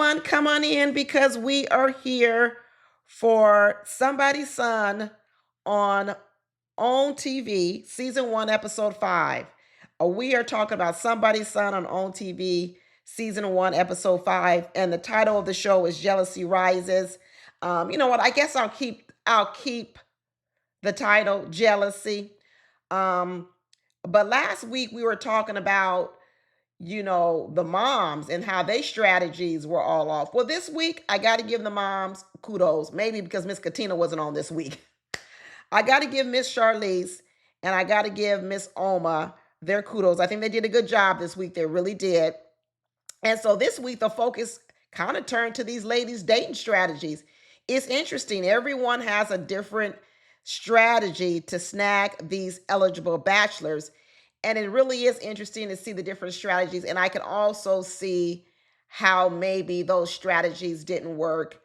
Come on in because we are here for Somebody's Son on OWN TV, Season 1, Episode 5. We are talking about Somebody's Son on OWN TV, Season 1, Episode 5, and the title of the show is Jealousy Rises. You know what? I guess I'll keep the title Jealousy. But last week we were talking about the moms and how their strategies were all off. Well, this week I got to give the moms kudos, maybe because Miss Katina wasn't on this week. I got to give Miss Charlize and I got to give Miss Oma their kudos. I think they did a good job this week. They really did. And so this week the focus kind of turned to these ladies' dating strategies. It's interesting. Everyone has a different strategy to snag these eligible bachelors. And it really is interesting to see the different strategies. And I can also see how maybe those strategies didn't work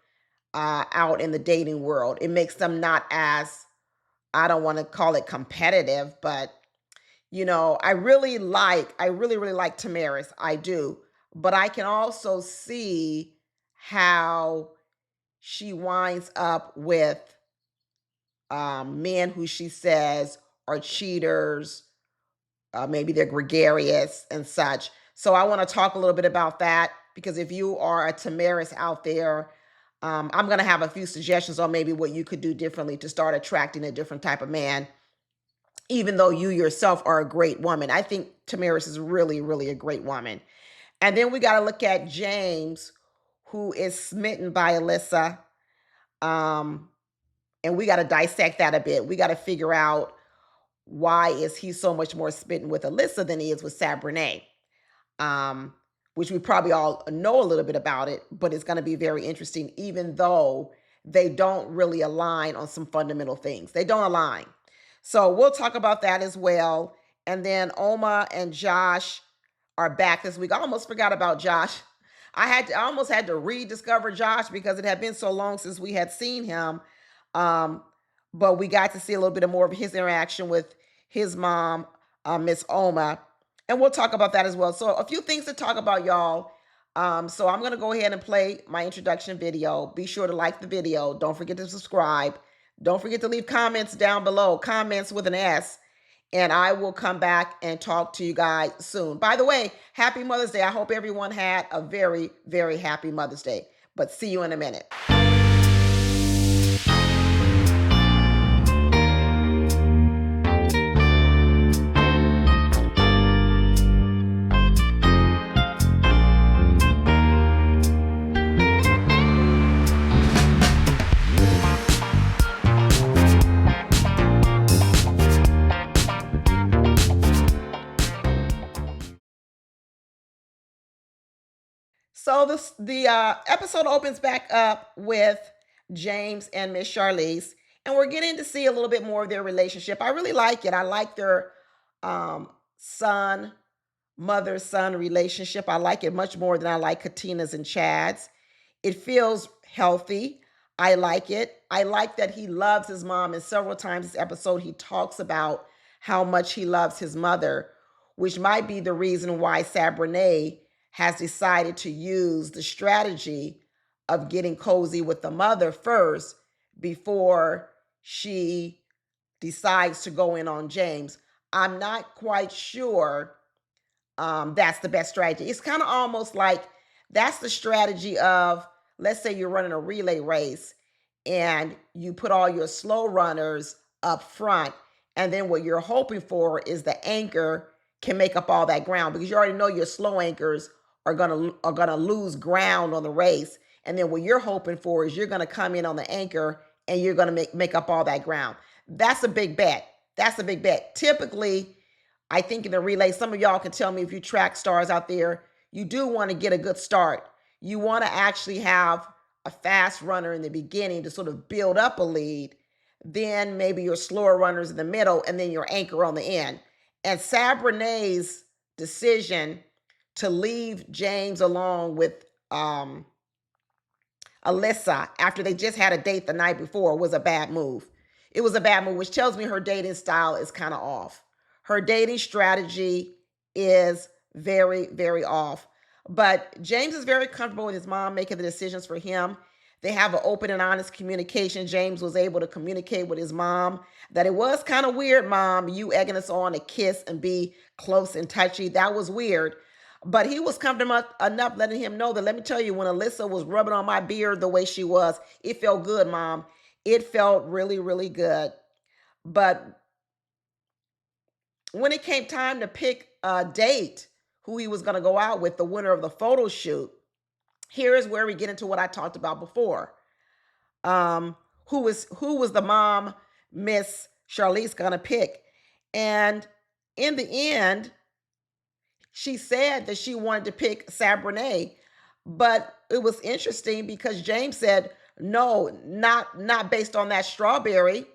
out in the dating world. It makes them not as, I don't want to call it competitive, but I really really like Tamaris. I do. But I can also see how she winds up with men who she says are cheaters, maybe they're gregarious and such. So I want to talk a little bit about that because if you are a Tamaris out there, I'm going to have a few suggestions on maybe what you could do differently to start attracting a different type of man, even though you yourself are a great woman. I think Tamaris is really, really a great woman. And then we got to look at James, who is smitten by Alyssa. And we got to dissect that a bit. We got to figure out why is he so much more smitten with Alyssa than he is with Sabrina, which we probably all know a little bit about it, but it's going to be very interesting, even though they don't really align on some fundamental things. They don't align. So we'll talk about that as well. And then Oma and Josh are back this week. I almost forgot about Josh. I almost had to rediscover Josh because it had been so long since we had seen him. But we got to see a little bit more of his interaction with his mom, Miss Oma. And we'll talk about that as well. So a few things to talk about, y'all. So I'm going to go ahead and play my introduction video. Be sure to like the video. Don't forget to subscribe. Don't forget to leave comments down below, comments with an S. And I will come back and talk to you guys soon. By the way, happy Mother's Day. I hope everyone had a very, very happy Mother's Day. But see you in a minute. So the episode opens back up with James and Miss Charlize, and we're getting to see a little bit more of their relationship. I really like it. I like their mother-son relationship. I like it much more than I like Katina's and Chad's. It feels healthy. I like it. I like that he loves his mom, and several times this episode he talks about how much he loves his mother, which might be the reason why Sabrina has decided to use the strategy of getting cozy with the mother first before she decides to go in on James. I'm not quite sure that's the best strategy. It's kind of almost like that's the strategy of, let's say you're running a relay race and you put all your slow runners up front, and then what you're hoping for is the anchor can make up all that ground because you already know your slow anchors are gonna lose ground on the race. And then what you're hoping for is you're gonna come in on the anchor and you're gonna make up all that ground. That's a big bet. That's a big bet. Typically, I think in the relay, some of y'all can tell me if you track stars out there, you do want to get a good start. You want to actually have a fast runner in the beginning to sort of build up a lead. Then maybe your slower runners in the middle and then your anchor on the end. And Sabrina's decision to leave James along with Alyssa after they just had a date the night before was a bad move. It was a bad move, which tells me her dating style is kind of off. Her dating strategy is very, very off. But James is very comfortable with his mom making the decisions for him. They have an open and honest communication. James was able to communicate with his mom that it was kind of weird, Mom, you egging us on to kiss and be close and touchy. That was weird. But he was comfortable enough letting him know that, let me tell you, when Alyssa was rubbing on my beard the way she was, it felt good, Mom. It felt really, really good. But when it came time to pick a date, who he was going to go out with, the winner of the photo shoot, here is where we get into what I talked about before. Who was the mom Miss Charlize gonna pick? And in the end, she said that she wanted to pick Sabrina, but it was interesting because James said no, not based on that strawberry.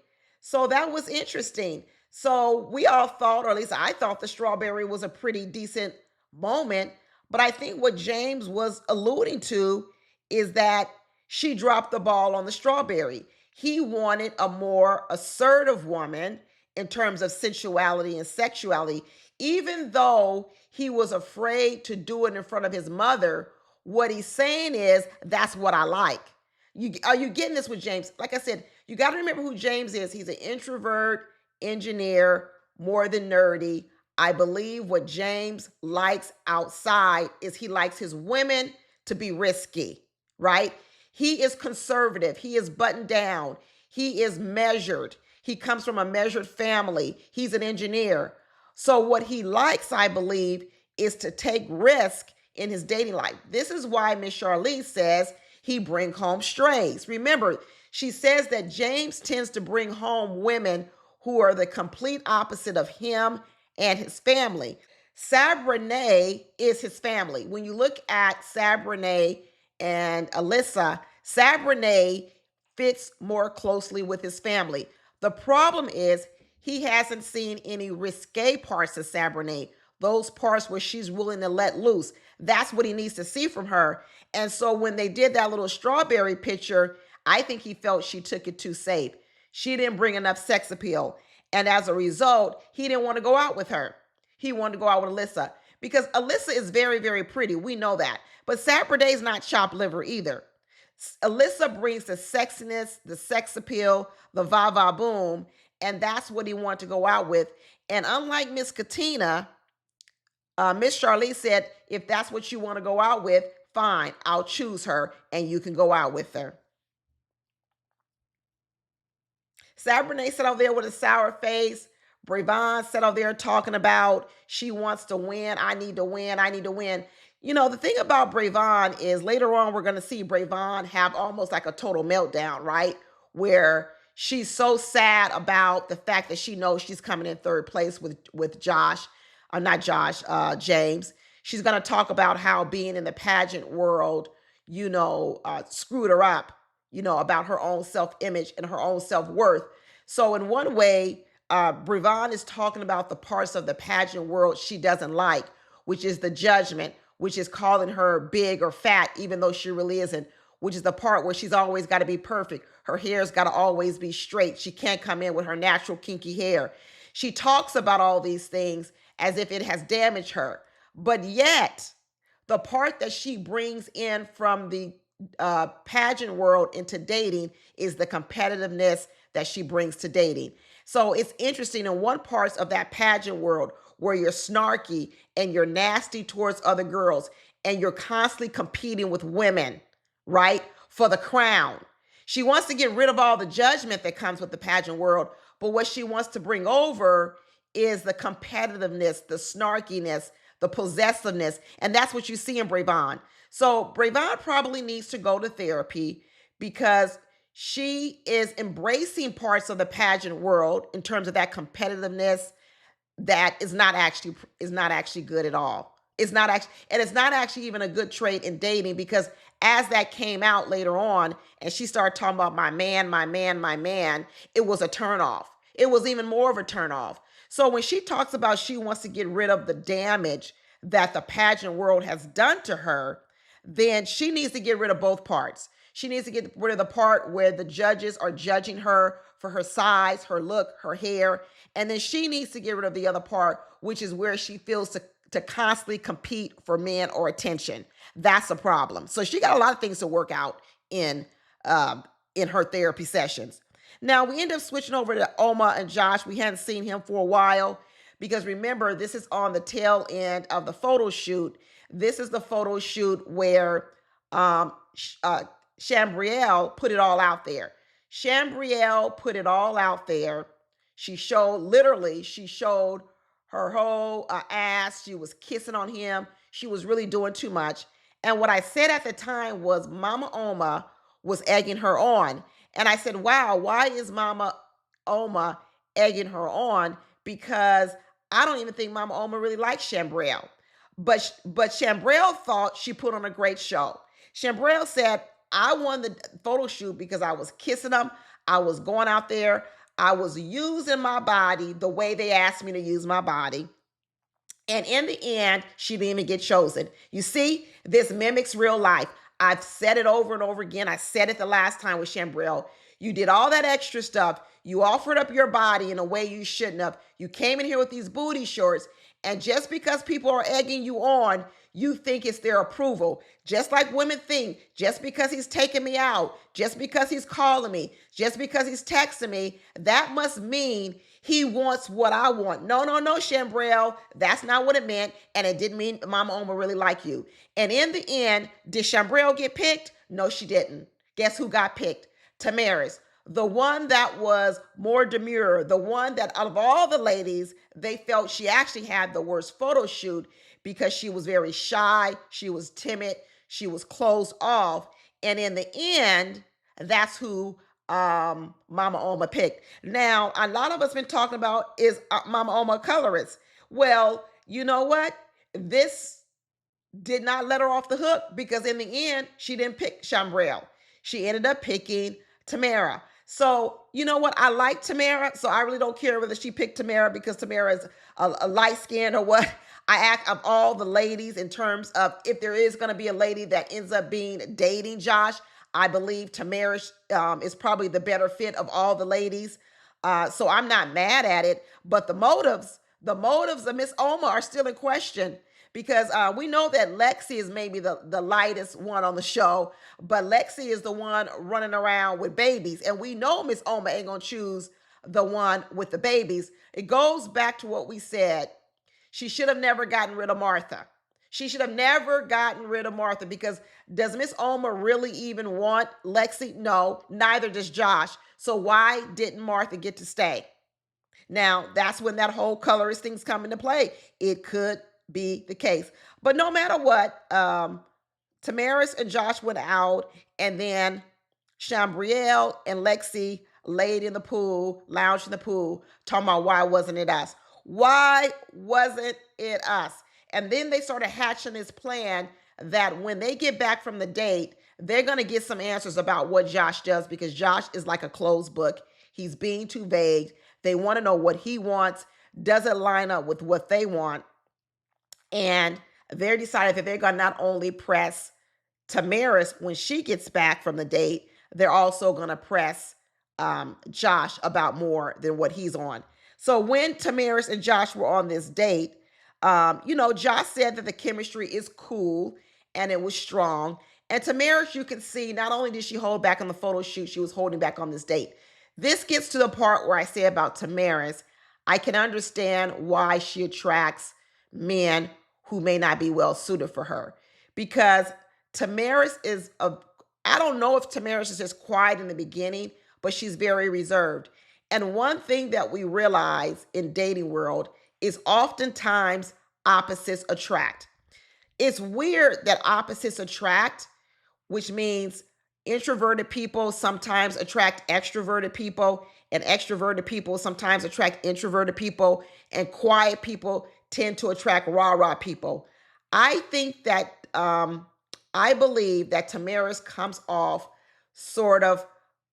So that was interesting. So we all thought, or at least I thought, the strawberry was a pretty decent moment. But I think what James was alluding to is that she dropped the ball on the strawberry. He wanted a more assertive woman in terms of sensuality and sexuality, even though he was afraid to do it in front of his mother. What he's saying is, that's what I like. Are you getting this with James? Like I said, you got to remember who James is. He's an introvert, engineer, more than nerdy. I believe what James likes outside is he likes his women to be risky, right? He is conservative. He is buttoned down. He is measured. He comes from a measured family. He's an engineer. So what he likes, I believe, is to take risk in his dating life. This is why Miss Charlize says he bring home strays. Remember, she says that James tends to bring home women who are the complete opposite of him and his family. Sabrina is his family. When you look at Sabrina and Alyssa, Sabrina fits more closely with his family. The problem is he hasn't seen any risque parts of Sabrina, those parts where she's willing to let loose. That's what he needs to see from her. And so when they did that little strawberry picture, I think he felt she took it too safe. She didn't bring enough sex appeal. And as a result, he didn't want to go out with her. He wanted to go out with Alyssa because Alyssa is very, very pretty. We know that. But Sabrina is not chopped liver either. Alyssa brings the sexiness, the sex appeal, the va-va boom, and that's what he wanted to go out with. And unlike Miss Katina, Miss Charlize said, if that's what you want to go out with, fine, I'll choose her and you can go out with her. Sabrina sat out there with a sour face. Brevon sat out there talking about she wants to win. I need to win. I need to win. You know, the thing about Brevon is later on we're going to see Brevon have almost like a total meltdown, right? Where she's so sad about the fact that she knows she's coming in third place with Josh, not Josh, James. She's going to talk about how being in the pageant world, screwed her up, about her own self-image and her own self-worth. So in one way, Brevon is talking about the parts of the pageant world she doesn't like, which is the judgment, which is calling her big or fat, even though she really isn't, which is the part where she's always got to be perfect. Her hair's got to always be straight. She can't come in with her natural kinky hair. She talks about all these things as if it has damaged her. But yet, the part that she brings in from the pageant world into dating is the competitiveness that she brings to dating. So it's interesting in one part of that pageant world where you're snarky and you're nasty towards other girls and you're constantly competing with women, right? For the crown. She wants to get rid of all the judgment that comes with the pageant world, but what she wants to bring over is the competitiveness, the snarkiness, the possessiveness, and that's what you see in Brevon. So Brevon probably needs to go to therapy because she is embracing parts of the pageant world in terms of that competitiveness that is not actually good at all. It's not actually, and it's not actually even a good trait in dating because as that came out later on and she started talking about my man, my man, my man, it was a turnoff. It was even more of a turnoff. So when she talks about she wants to get rid of the damage that the pageant world has done to her, then she needs to get rid of both parts. She needs to get rid of the part where the judges are judging her for her size, her look, her hair. And then she needs to get rid of the other part, which is where she feels to constantly compete for men or attention. That's a problem. So she got a lot of things to work out in her therapy sessions. Now we end up switching over to Oma and Josh. We hadn't seen him for a while because remember, this is on the tail end of the photo shoot. This is the photo shoot where Chambrielle put it all out there. Chambrielle put it all out there. She showed her whole ass. She was kissing on him. She was really doing too much. And what I said at the time was Mama Oma was egging her on. And I said, wow, why is Mama Oma egging her on? Because I don't even think Mama Oma really likes Chambrielle. But Chambrielle thought she put on a great show. Chambrielle said, I won the photo shoot because I was kissing them. I was going out there. I was using my body the way they asked me to use my body. And in the end, she didn't even get chosen. You see, this mimics real life. I've said it over and over again. I said it the last time with Chambrielle. You did all that extra stuff. You offered up your body in a way you shouldn't have. You came in here with these booty shorts. And just because people are egging you on, you think it's their approval. Just like women think, just because he's taking me out, just because he's calling me, just because he's texting me, that must mean he wants what I want. No, Chambrielle. That's not what it meant. And it didn't mean Mama Oma really like you. And in the end, did Chambrielle get picked? No, she didn't. Guess who got picked? Tamaris. The one that was more demure, the one that out of all the ladies, they felt she actually had the worst photo shoot because she was very shy, she was timid, she was closed off. And in the end, that's who Mama Oma picked. Now, a lot of us been talking about is Mama Oma a colorist. Well, you know what? This did not let her off the hook because in the end, she didn't pick Chambrielle. She ended up picking Tamara. So, you know what? I like Tamara, so I really don't care whether she picked Tamara because Tamara is a light skin or what. I act of all the ladies in terms of if there is going to be a lady that ends up being dating Josh, I believe Tamara is probably the better fit of all the ladies. So I'm not mad at it, but the motives of Miss Oma are still in question. Because we know that Lexi is maybe the lightest one on the show, but Lexi is the one running around with babies. And we know Miss Oma ain't going to choose the one with the babies. It goes back to what we said. She should have never gotten rid of Martha. She should have never gotten rid of Martha because does Miss Oma really even want Lexi? No, neither does Josh. So why didn't Martha get to stay? Now, that's when that whole colorist thing's come into play. It could be the case. But no matter what, Tamaris and Josh went out, and then Chambrielle and Lexi laid in the pool, lounged in the pool, talking about why wasn't it us? Why wasn't it us? And then they started hatching this plan that when they get back from the date, they're going to get some answers about what Josh does because Josh is like a closed book. He's being too vague. They want to know what he wants. Does it line up with what they want? And they're decided that they're going to not only press Tamaris when she gets back from the date, they're also going to press Josh about more than what he's on. So when Tamaris and Josh were on this date, Josh said that the chemistry is cool and it was strong. And Tamaris, you can see, not only did she hold back on the photo shoot, she was holding back on this date. This gets to the part where I say about Tamaris, I can understand why she attracts men who may not be well suited for her. Because Tamaris I don't know if Tamaris is just quiet in the beginning, but she's very reserved. And one thing that we realize in dating world is oftentimes opposites attract. It's weird that opposites attract, which means introverted people sometimes attract extroverted people, and extroverted people sometimes attract introverted people, and quiet people tend to attract rah-rah people. I think that, I believe that Tamaris comes off sort of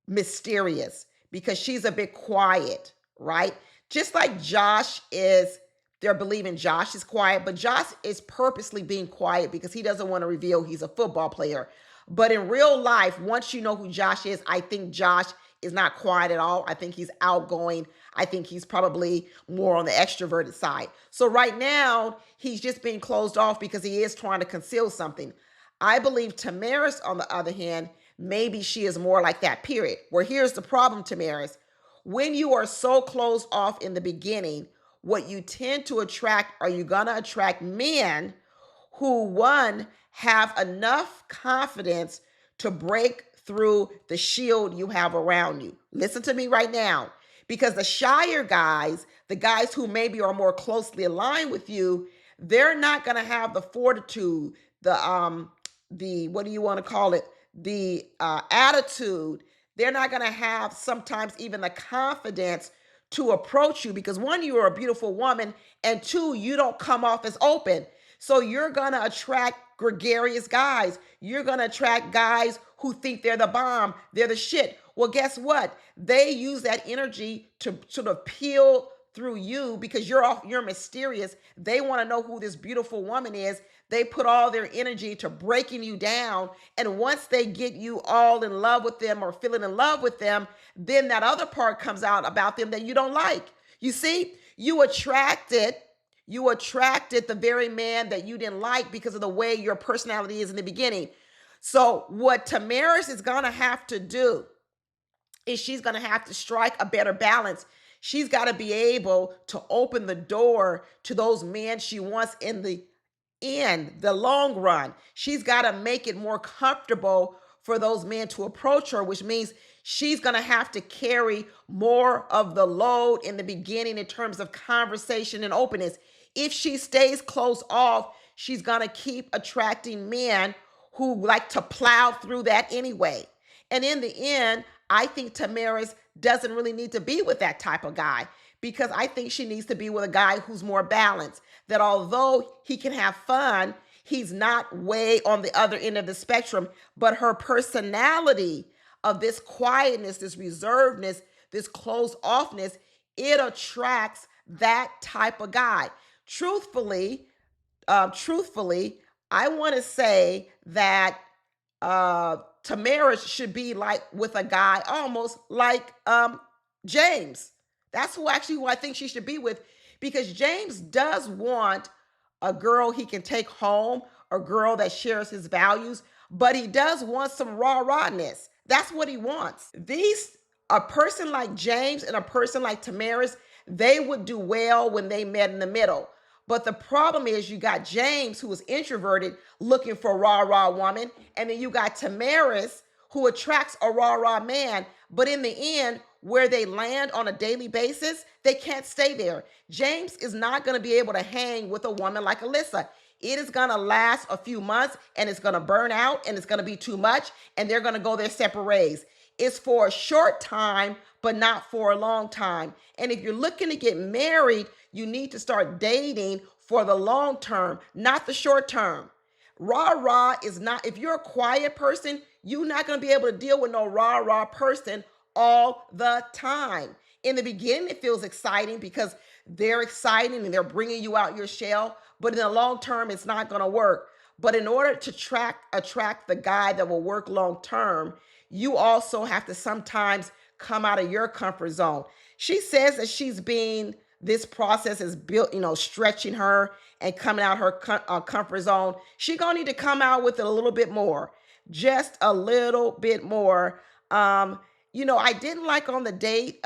mysterious because she's a bit quiet, right? Just like Josh is, they're believing Josh is quiet, but Josh is purposely being quiet because he doesn't want to reveal he's a football player. But in real life, once you know who Josh is, I think Josh is not quiet at all. I think he's outgoing. I think he's probably more on the extroverted side. So right now, he's just being closed off because he is trying to conceal something. I believe Tamaris, on the other hand, maybe she is more like that, period. Where here's the problem, Tamaris. When you are so closed off in the beginning, what you tend to attract, are you going to attract men who, one, have enough confidence to break through the shield you have around you? Listen to me right now, because the shyer guys, the guys who maybe are more closely aligned with you, they're not going to have the fortitude, the what do you want to call it, the attitude. They're not going to have sometimes even the confidence to approach you, because one, you are a beautiful woman, and two, you don't come off as open. So you're going to attract gregarious guys. You're going to attract guys who think they're the bomb, they're the shit. Well, guess what? They use that energy to sort of peel through you because you're mysterious. They want to know who this beautiful woman is. They put all their energy to breaking you down. And once they get you all in love with them or feeling in love with them, then that other part comes out about them that you don't like. You see, you attracted the very man that you didn't like because of the way your personality is in the beginning. So what Tamaris is going to have to do is she's going to have to strike a better balance. She's got to be able to open the door to those men she wants in the long run. She's got to make it more comfortable for those men to approach her, which means she's going to have to carry more of the load in the beginning in terms of conversation and openness. If she stays closed off, she's going to keep attracting men who like to plow through that anyway. And in the end, I think Tamaris doesn't really need to be with that type of guy, because I think she needs to be with a guy who's more balanced, that although he can have fun, he's not way on the other end of the spectrum, but her personality of this quietness, this reservedness, this closed offness, it attracts that type of guy. Truthfully, I want to say that Tamaris should be like with a guy almost like James. That's who I think she should be with, because James does want a girl he can take home, a girl that shares his values, but he does want some rawness. That's what he wants. A person like James and a person like Tamaris, they would do well when they met in the middle. But the problem is you got James, who is introverted, looking for a raw woman. And then you got Tamaris, who attracts a raw man. But in the end, where they land on a daily basis, they can't stay there. James is not going to be able to hang with a woman like Alyssa. It is going to last a few months, and it's going to burn out, and it's going to be too much, and they're going to go their separate ways. It's for a short time, but not for a long time. And if you're looking to get married, you need to start dating for the long term, not the short term. Rah is not, if you're a quiet person, you're not going to be able to deal with no rah person all the time. In the beginning, it feels exciting because they're exciting and they're bringing you out your shell. But in the long term, it's not going to work. But in order to attract the guy that will work long term, you also have to sometimes come out of your comfort zone. She says that this process is built, stretching her and coming out her comfort zone. She's going to need to come out with it a little bit more, just a little bit more. I didn't like on the date,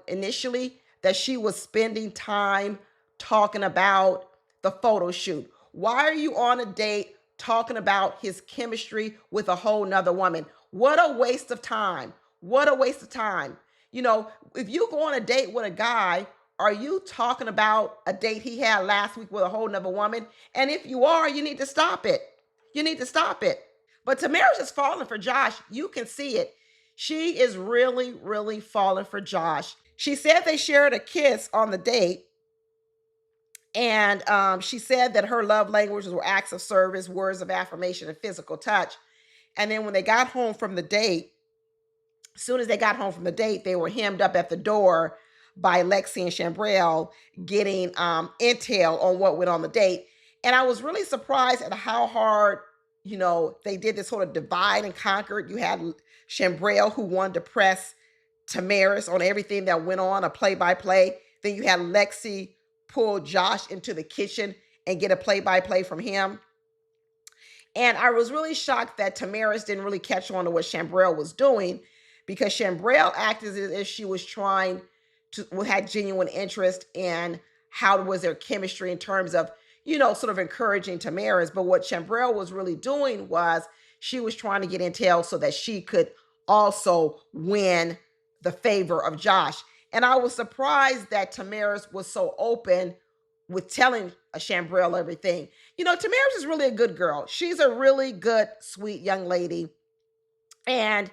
initially that she was spending time talking about the photo shoot. Why are you on a date talking about his chemistry with a whole nother woman? What a waste of time. What a waste of time. If you go on a date with a guy, are you talking about a date he had last week with a whole nother woman? And if you are, you need to stop it. You need to stop it. But Tamara's is falling for Josh. You can see it. She is really, really falling for Josh. She said they shared a kiss on the date. And she said that her love languages were acts of service, words of affirmation, and physical touch. And then when they got home from the date, as soon as they got home from the date, they were hemmed up at the door by Lexi and Chambrell getting intel on what went on the date. And I was really surprised at how hard, they did this sort of divide and conquer. You had Chambrell, who wanted to press Tamaris on everything that went on, a play-by-play. Then you had Lexi pull Josh into the kitchen and get a play-by-play from him. And I was really shocked that Tamaris didn't really catch on to what Shambrell was doing, because Shambrell acted as if she was trying to, had genuine interest in how was their chemistry in terms of, sort of encouraging Tamaris. But what Shambrell was really doing was she was trying to get intel so that she could also win the favor of Josh. And I was surprised that Tamaris was so open with telling Shambrell everything. Tamaris is really a good girl. She's a really good, sweet young lady. And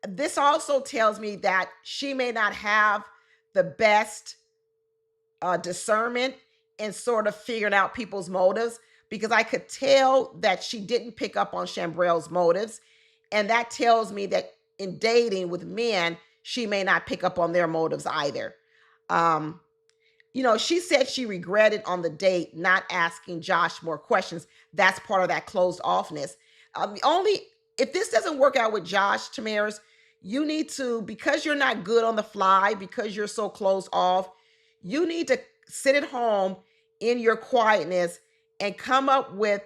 this also tells me that she may not have the best discernment in sort of figuring out people's motives, because I could tell that she didn't pick up on Shambrell's motives. And that tells me that in dating with men, she may not pick up on their motives either. She said she regretted on the date not asking Josh more questions. That's part of that closed offness. If this doesn't work out with Josh, Tamaris, you need to, because you're not good on the fly, because you're so closed off, you need to sit at home in your quietness and come up with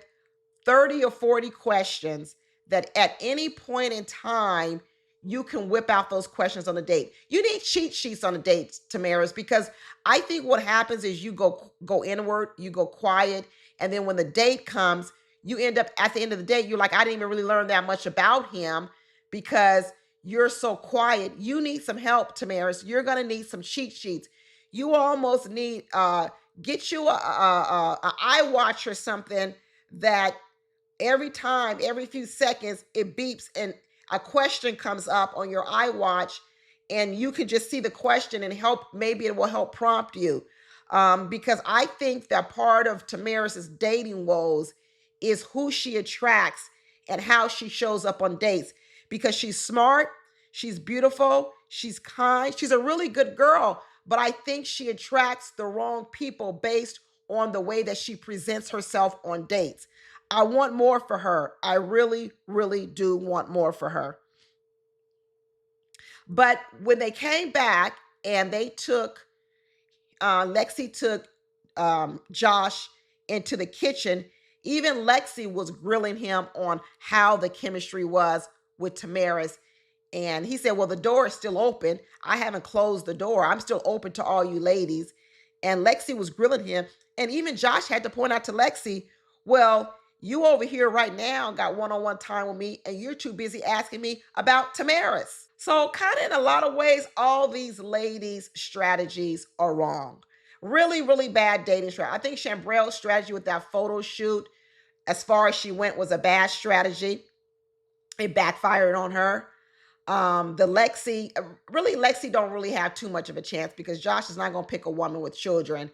30 or 40 questions that at any point in time, you can whip out those questions on a date. You need cheat sheets on a date, Tamaris, because I think what happens is you go inward, you go quiet, and then when the date comes, you end up at the end of the day, you're like, I didn't even really learn that much about him because you're so quiet. You need some help, Tamaris. You're gonna need some cheat sheets. You almost need get you a iWatch or something that every time, every few seconds, it beeps and a question comes up on your iWatch, and you can just see the question and maybe it will help prompt you. Because I think that part of Tamaris's dating woes is who she attracts and how she shows up on dates. Because she's smart, she's beautiful, she's kind, she's a really good girl, but I think she attracts the wrong people based on the way that she presents herself on dates. I want more for her. I really, really do want more for her. But when they came back and they took, Lexi took Josh into the kitchen, even Lexi was grilling him on how the chemistry was with Tamaris. And he said, well, the door is still open. I haven't closed the door. I'm still open to all you ladies. And Lexi was grilling him. And even Josh had to point out to Lexi, well, you over here right now got one-on-one time with me, and you're too busy asking me about Tamaris. So kind of in a lot of ways, all these ladies' strategies are wrong. Really, really bad dating strategy. I think Shambrell's strategy with that photo shoot, as far as she went, was a bad strategy. It backfired on her. The Lexi don't really have too much of a chance because Josh is not going to pick a woman with children.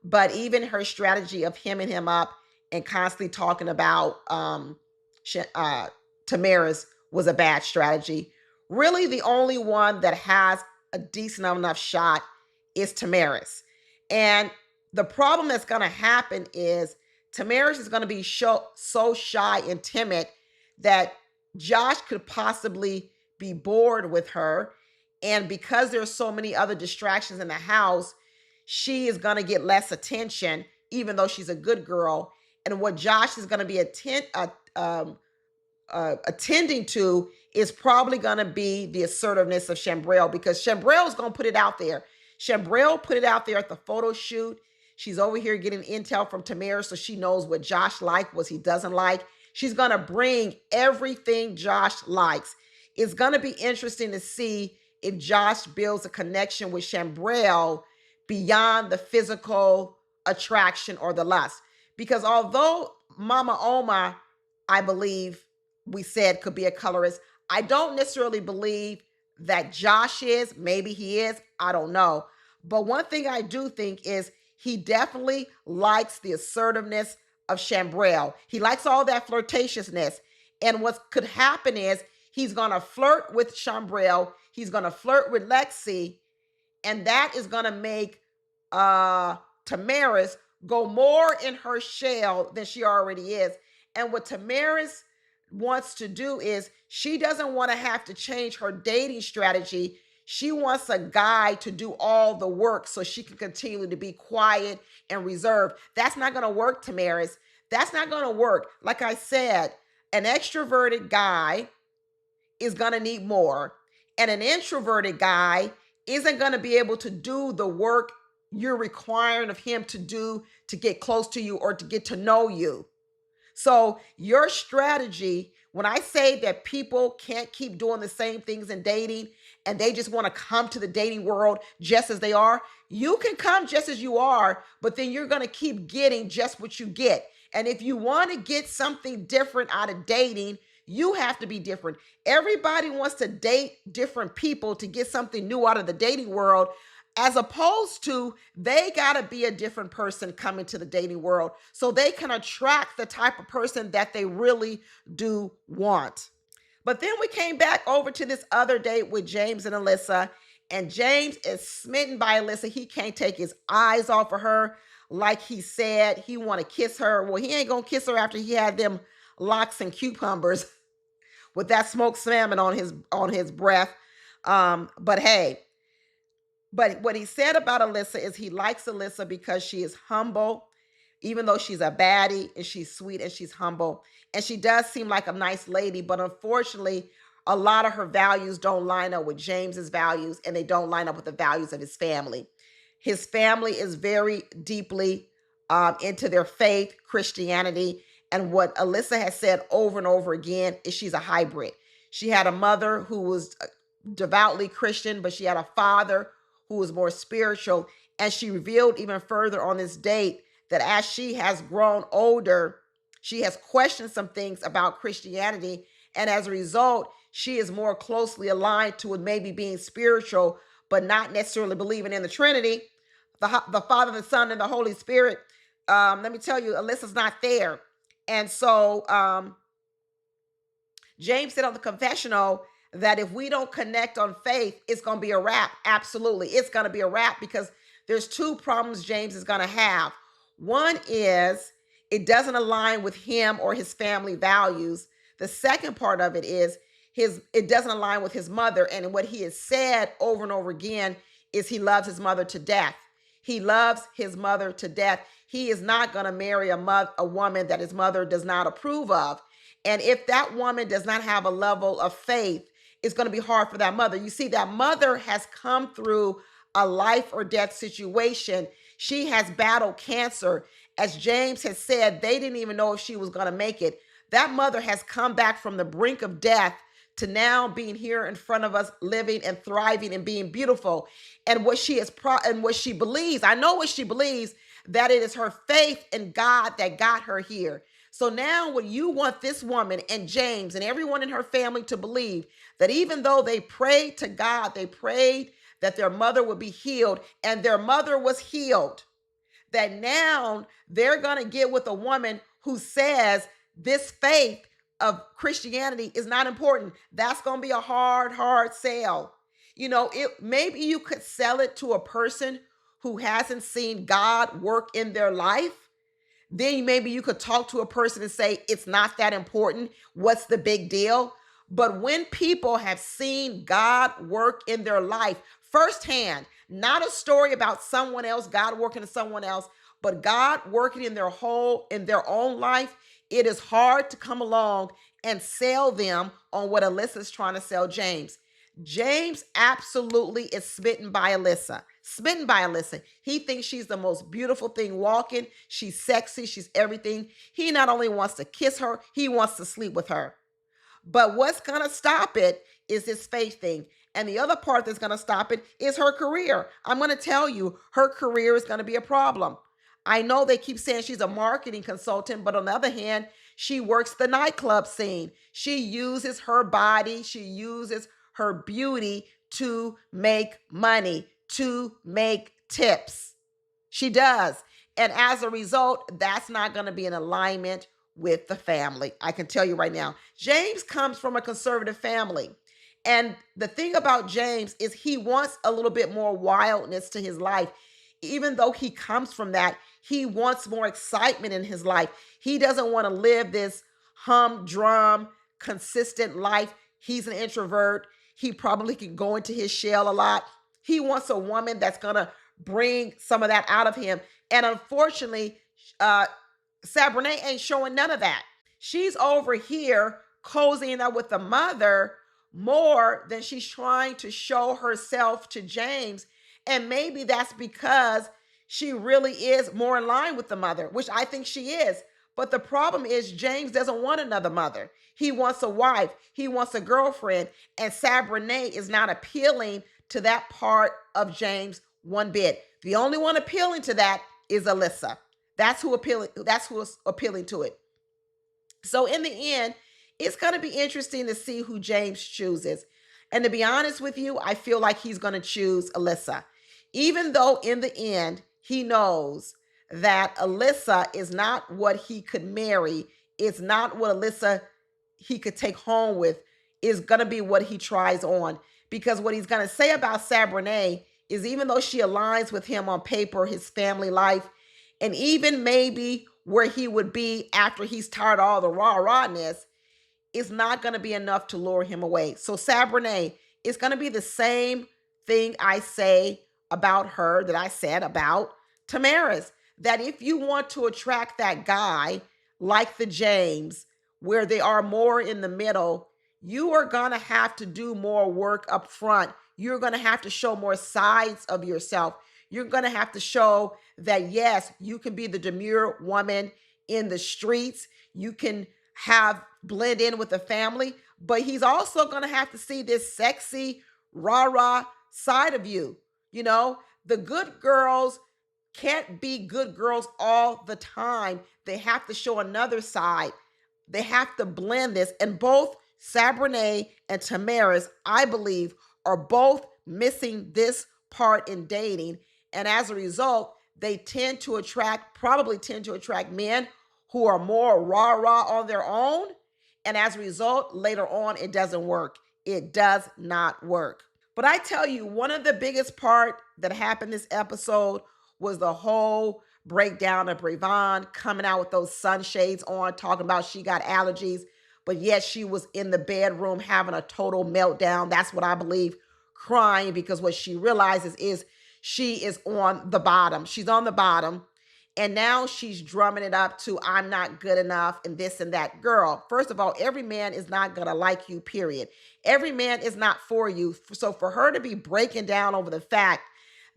But even her strategy of hemming him up and constantly talking about Tamaris was a bad strategy. Really, the only one that has a decent enough shot is Tamaris. And the problem that's going to happen is Tamaris is going to be so shy and timid that Josh could possibly be bored with her. And because there's so many other distractions in the house, she is going to get less attention, even though she's a good girl. And what Josh is going to be attending to is probably going to be the assertiveness of Shambrell, because Shambrell is going to put it out there. Shambrell put it out there at the photo shoot. She's over here getting intel from Tamaris, so she knows what Josh likes, what he doesn't like. She's going to bring everything Josh likes. It's going to be interesting to see if Josh builds a connection with Shambrell beyond the physical attraction or the lust. Because although Mama Oma, I believe we said, could be a colorist, I don't necessarily believe that Josh is. Maybe he is. I don't know. But one thing I do think is he definitely likes the assertiveness of Shambrell. He likes all that flirtatiousness. And what could happen is he's going to flirt with Shambrell. He's going to flirt with Lexi. And that is going to make Tamaris go more in her shell than she already is. And what Tamaris wants to do is she doesn't want to have to change her dating strategy. She wants a guy to do all the work so she can continue to be quiet and reserved. That's not going to work, Tamaris. That's not going to work. Like I said, an extroverted guy is going to need more, and an introverted guy isn't going to be able to do the work you're requiring of him to do to get close to you or to get to know you. So your strategy, when I say that people can't keep doing the same things in dating and they just want to come to the dating world just as they are, you can come just as you are, but then you're going to keep getting just what you get. And if you want to get something different out of dating, you have to be different. Everybody wants to date different people to get something new out of the dating world, as opposed to they got to be a different person coming to the dating world so they can attract the type of person that they really do want. But then we came back over to this other date with James and Alyssa, and James is smitten by Alyssa. He can't take his eyes off of her. Like he said, he want to kiss her. Well, he ain't going to kiss her after he had them lox and cucumbers with that smoked salmon on his breath. But hey, but what he said about Alyssa is he likes Alyssa because she is humble, even though she's a baddie and she's sweet and she's humble. And she does seem like a nice lady, but unfortunately, a lot of her values don't line up with James's values, and they don't line up with the values of his family. His family is very deeply into their faith, Christianity. And what Alyssa has said over and over again is she's a hybrid. She had a mother who was devoutly Christian, but she had a father who was more spiritual. And she revealed even further on this date that as she has grown older, she has questioned some things about Christianity. And as a result, she is more closely aligned to maybe being spiritual, but not necessarily believing in the Trinity, the Father, the Son, and the Holy Spirit. Let me tell you, Alyssa's not there. And so James said on the confessional that if we don't connect on faith, it's going to be a wrap. Absolutely. It's going to be a wrap because there's two problems James is going to have. One is it doesn't align with him or his family values. The second part of it is it doesn't align with his mother. And what he has said over and over again is he loves his mother to death. He loves his mother to death. He is not going to marry a woman that his mother does not approve of. And if that woman does not have a level of faith, it's going to be hard for that mother. You see, that mother has come through a life or death situation. She has battled cancer. As James has said, they didn't even know if she was going to make it. That mother has come back from the brink of death to now being here in front of us, living and thriving and being beautiful. And what she is and what she believes, I know what she believes, that it is her faith in God that got her here. So now what you want this woman and James and everyone in her family to believe, that even though they prayed to God, they prayed that their mother would be healed, and their mother was healed, that now they're going to get with a woman who says this faith of Christianity is not important. That's going to be a hard sell. You know, maybe you could sell it to a person who hasn't seen God work in their life. Then maybe you could talk to a person and say, it's not that important. What's the big deal? But when people have seen God work in their life firsthand, not a story about someone else, God working in someone else, but God working in their own life, it is hard to come along and sell them on what Alyssa's trying to sell James. James absolutely is smitten by Alyssa. Smitten by Alyssa. He thinks she's the most beautiful thing walking. She's sexy. She's everything. He not only wants to kiss her, he wants to sleep with her. But what's going to stop it is this faith thing. And the other part that's going to stop it is her career. I'm going to tell you, her career is going to be a problem. I know they keep saying she's a marketing consultant, but on the other hand, she works the nightclub scene. She uses her body. She uses her beauty to make money, to make tips. She does. And as a result, that's not going to be in alignment with the family. I can tell you right now. James comes from a conservative family. And the thing about James is he wants a little bit more wildness to his life. Even though he comes from that, he wants more excitement in his life. He doesn't want to live this humdrum, consistent life. He's an introvert. He probably can go into his shell a lot. He wants a woman that's going to bring some of that out of him. And unfortunately, uh, Sabrina ain't showing none of that. She's over here cozying up with the mother more than she's trying to show herself to James. And maybe that's because she really is more in line with the mother, which I think she is. But the problem is, James doesn't want another mother. He wants a wife, he wants a girlfriend, and Sabrina is not appealing to that part of James one bit. The only one appealing to that is Alyssa. That's who's appealing to it. So in the end, it's going to be interesting to see who James chooses. And to be honest with you, I feel like he's going to choose Alyssa. Even though in the end, he knows that Alyssa is not what he could marry, it's not what Alyssa he could take home with, is going to be what he tries on. Because what he's going to say about Sabrina is, even though she aligns with him on paper, his family life, and even maybe where he would be after he's tired of all the rah-rahness, is not going to be enough to lure him away. So Sabrina is going to be the same thing I say about her that I said about Tamara's. That if you want to attract that guy like the James, where they are more in the middle, you are going to have to do more work up front. You're going to have to show more sides of yourself. You're going to have to show that, yes, you can be the demure woman in the streets. You can blend in with the family, but he's also going to have to see this sexy, rah-rah side of you. You know, the good girls can't be good girls all the time. They have to show another side. They have to blend this. And both Sabrina and Tamara's, I believe, are both missing this part in dating. And as a result, they probably tend to attract men who are more rah-rah on their own. And as a result, later on, it doesn't work. It does not work. But I tell you, one of the biggest part that happened this episode was the whole breakdown of Brevon coming out with those sunshades on, talking about she got allergies, but yet she was in the bedroom having a total meltdown. That's what I believe, crying, because what she realizes is she is on the bottom. She's on the bottom. And now she's drumming it up to, I'm not good enough and this and that. Girl, first of all, every man is not going to like you, period. Every man is not for you. So for her to be breaking down over the fact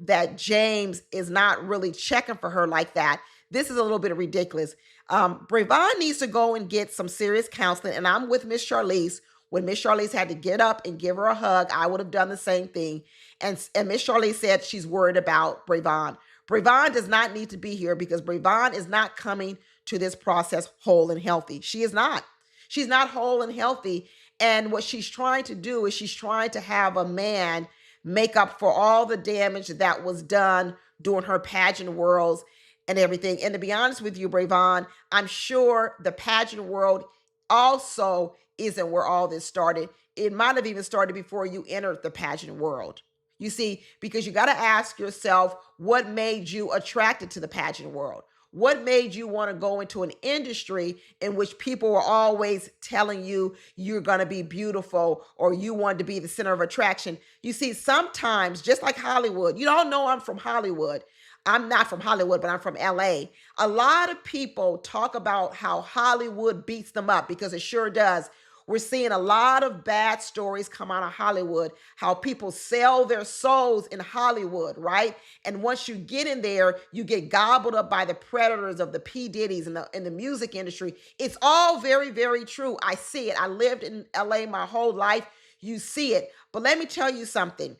that James is not really checking for her like that, this is a little bit ridiculous. Brevon needs to go and get some serious counseling. And I'm with Miss Charlize. When Miss Charlize had to get up and give her a hug, I would have done the same thing. And Miss Charlize said she's worried about Brevon. Brevon does not need to be here because Brevon is not coming to this process whole and healthy. She is not. She's not whole and healthy. And what she's trying to do is she's trying to have a man make up for all the damage that was done during her pageant worlds and everything. And to be honest with you, Brevon, I'm sure the pageant world also isn't where all this started. It might have even started before you entered the pageant world. You see, because you got to ask yourself, what made you attracted to the pageant world? What made you want to go into an industry in which people were always telling you you're going to be beautiful or you wanted to be the center of attraction? You see, sometimes, just like Hollywood, you don't know I'm from Hollywood. I'm not from Hollywood, but I'm from LA. A lot of people talk about how Hollywood beats them up, because it sure does. We're seeing a lot of bad stories come out of Hollywood, how people sell their souls in Hollywood, right? And once you get in there, you get gobbled up by the predators of the P. Diddy's in the music industry. It's all very, very true. I see it. I lived in LA my whole life. You see it. But let me tell you something.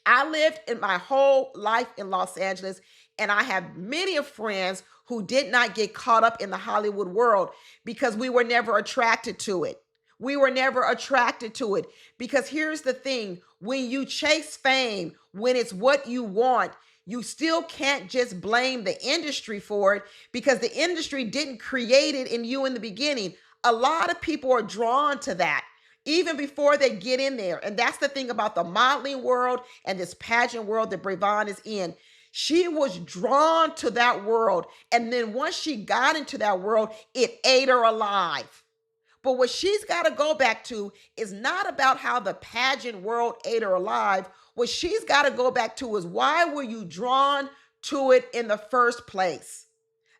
I lived in my whole life in Los Angeles, and I have many of friends who did not get caught up in the Hollywood world because we were never attracted to it. We were never attracted to it because here's the thing. When you chase fame, when it's what you want, you still can't just blame the industry for it because the industry didn't create it in you in the beginning. A lot of people are drawn to that even before they get in there. And that's the thing about the modeling world and this pageant world that Brevon is in. She was drawn to that world. And then once she got into that world, it ate her alive. But what she's got to go back to is not about how the pageant world ate her alive. What she's got to go back to is, why were you drawn to it in the first place?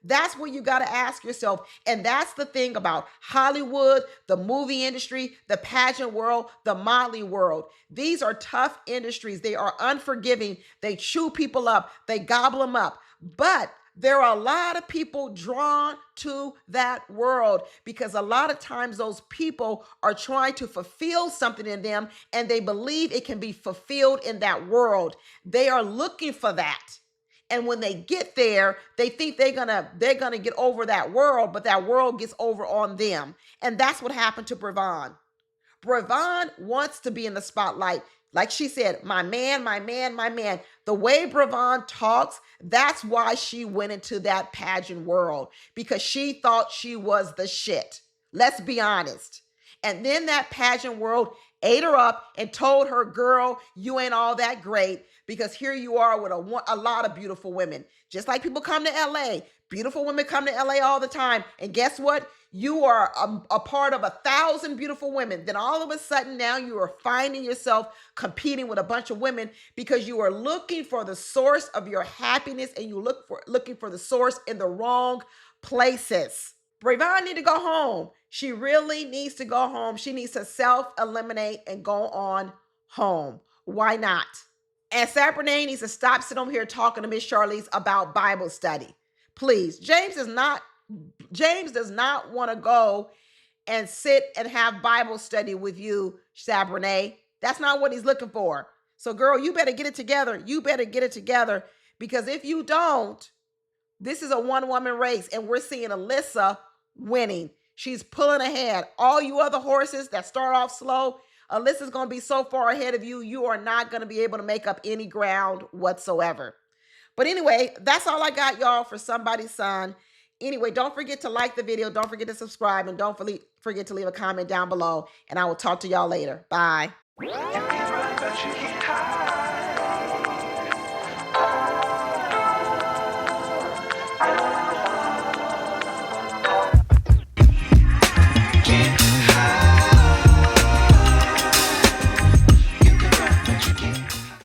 That's what you got to ask yourself. And that's the thing about Hollywood, the movie industry, the pageant world, the modeling world. These are tough industries. They are unforgiving. They chew people up. They gobble them up. But there are a lot of people drawn to that world because a lot of times those people are trying to fulfill something in them, and they believe it can be fulfilled in that world. They are looking for that. And when they get there, they think they're gonna get over that world, but that world gets over on them. And that's what happened to Brevon. Brevon wants to be in the spotlight. Like she said, my man, my man, my man. The way Brevon talks, that's why she went into that pageant world, because she thought she was the shit. Let's be honest. And then that pageant world ate her up and told her, girl, you ain't all that great, because here you are with a lot of beautiful women. Just like people come to LA. Beautiful women come to LA all the time. And guess what? You are a part of 1,000 beautiful women. Then all of a sudden now you are finding yourself competing with a bunch of women because you are looking for the source of your happiness, and you looking for the source in the wrong places. Brevon need to go home. She really needs to go home. She needs to self-eliminate and go on home. Why not? And Sabrina needs to stop sitting over here talking to Miss Charlize about Bible study. Please, James does not want to go and sit and have Bible study with you, Sabrina. That's not what he's looking for. So, girl, you better get it together. You better get it together, because if you don't, this is a one-woman race, and we're seeing Alyssa winning. She's pulling ahead. All you other horses that start off slow, Alyssa's going to be so far ahead of you, you are not going to be able to make up any ground whatsoever. But anyway, that's all I got, y'all, for Somebody's Son. Anyway, don't forget to like the video. Don't forget to subscribe. And don't forget to leave a comment down below. And I will talk to y'all later. Bye.